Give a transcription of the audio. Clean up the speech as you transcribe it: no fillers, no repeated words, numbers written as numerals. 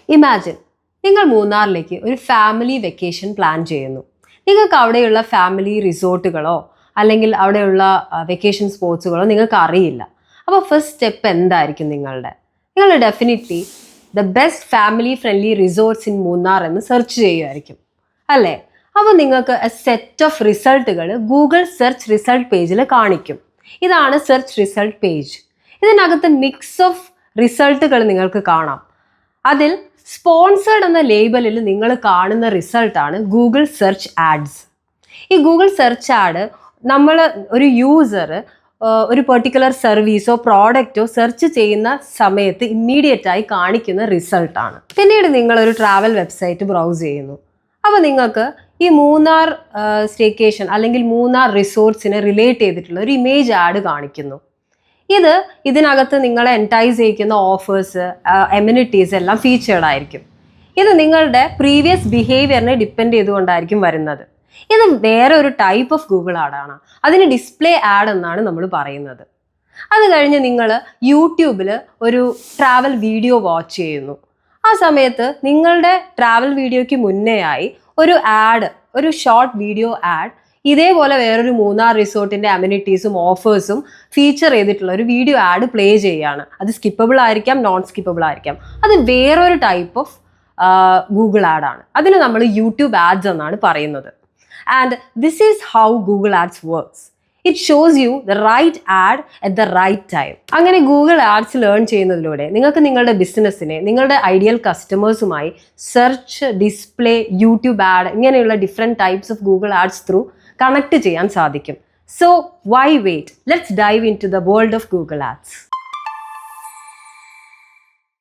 Imagine നിങ്ങൾ മൂന്നാറിലേക്ക് ഒരു ഫാമിലി വെക്കേഷൻ പ്ലാൻ ചെയ്യുന്നു. നിങ്ങൾക്ക് അവിടെയുള്ള ഫാമിലി റിസോർട്ടുകളോ അല്ലെങ്കിൽ അവിടെയുള്ള വെക്കേഷൻ സ്പോട്സുകളോ നിങ്ങൾക്ക് അറിയില്ല. അപ്പോൾ ഫസ്റ്റ് സ്റ്റെപ്പ് എന്തായിരിക്കും നിങ്ങൾ definitely the best family friendly resorts in Munnar എന്ന് സെർച്ച് ചെയ്യുമായിരിക്കും അല്ലേ? അപ്പോൾ നിങ്ങൾക്ക് എ സെറ്റ് ഓഫ് റിസൾട്ടുകൾ ഗൂഗിൾ സെർച്ച് റിസൾട്ട് പേജിൽ കാണിക്കും. ഇതാണ് സെർച്ച് റിസൾട്ട് പേജ്. ഇതിനകത്ത് മിക്സ് ഓഫ് റിസൾട്ടുകൾ നിങ്ങൾക്ക് കാണാം. അതിൽ സ്പോൺസേഡ് എന്ന ലേബലിൽ നിങ്ങൾ കാണുന്ന റിസൾട്ടാണ് ഗൂഗിൾ സെർച്ച് ആഡ്സ്. ഈ ഗൂഗിൾ സെർച്ച് ആഡ് ഒരു യൂസർ ഒരു പെർട്ടിക്കുലർ സർവീസോ പ്രോഡക്റ്റോ സെർച്ച് ചെയ്യുന്ന സമയത്ത് ഇമ്മീഡിയറ്റ് ആയി കാണിക്കുന്ന റിസൾട്ടാണ്. പിന്നീട് നിങ്ങളൊരു ട്രാവൽ വെബ്സൈറ്റ് ബ്രൗസ് ചെയ്യുന്നു. അപ്പോൾ നിങ്ങൾക്ക് ഈ മൂന്നാർ സ്റ്റേക്കേഷൻ അല്ലെങ്കിൽ മൂന്നാർ റിസോർട്ട്സിനെ റിലേറ്റ് ചെയ്തിട്ടുള്ള ഒരു ഇമേജ് ആഡ് കാണിക്കുന്നു. ഇതിനകത്ത് നിങ്ങളെ എൻറ്റൈസ് ചെയ്യിക്കുന്ന ഓഫേഴ്സ്, എമ്യൂണിറ്റീസ് എല്ലാം ഫീച്ചേർഡ് ആയിരിക്കും. ഇത് നിങ്ങളുടെ പ്രീവിയസ് ബിഹേവിയറിനെ ഡിപ്പെൻഡ് ചെയ്തുകൊണ്ടായിരിക്കും വരുന്നത്. ഇത് വേറെ ഒരു ടൈപ്പ് ഓഫ് ഗൂഗിൾ ആഡാണ്. അതിന് ഡിസ്പ്ലേ ആഡ് എന്നാണ് നമ്മൾ പറയുന്നത്. അത് കഴിഞ്ഞ് നിങ്ങൾ യൂട്യൂബിൽ ഒരു ട്രാവൽ വീഡിയോ വാച്ച് ചെയ്യുന്നു. ആ സമയത്ത് നിങ്ങളുടെ ട്രാവൽ വീഡിയോയ്ക്ക് മുന്നേ ആയി ഒരു ഷോർട്ട് വീഡിയോ ആഡ് ഇതേപോലെ വേറൊരു മൂന്നാർ റിസോർട്ടിന്റെ അമ്യൂണിറ്റീസും ഓഫേഴ്സും ഫീച്ചർ ചെയ്തിട്ടുള്ള ഒരു വീഡിയോ ആഡ് പ്ലേ ചെയ്യാണ്. അത് സ്കിപ്പബിൾ ആയിരിക്കാം, നോൺ സ്കിപ്പബിൾ ആയിരിക്കാം. അത് വേറൊരു ടൈപ്പ് ഓഫ് ഗൂഗിൾ ആഡ് ആണ്. അതിന് നമ്മൾ യൂട്യൂബ് ആഡ്സ് എന്നാണ് പറയുന്നത്. And this is how Google ads works. It shows you the right ad at the right time. അങ്ങനെ ഗൂഗിൾ ആഡ്സ് ലേൺ ചെയ്യുന്നതിലൂടെ നിങ്ങൾക്ക് നിങ്ങളുടെ ബിസിനസ്സിനെ നിങ്ങളുടെ ഐഡിയൽ കസ്റ്റമേഴ്സുമായി സെർച്ച്, ഡിസ്പ്ലേ, യൂട്യൂബ് ആഡ് ഇങ്ങനെയുള്ള different types of Google ads through connect ചെയ്യാൻ സാധിക്കും. So why wait? Let's dive into the world of Google ads.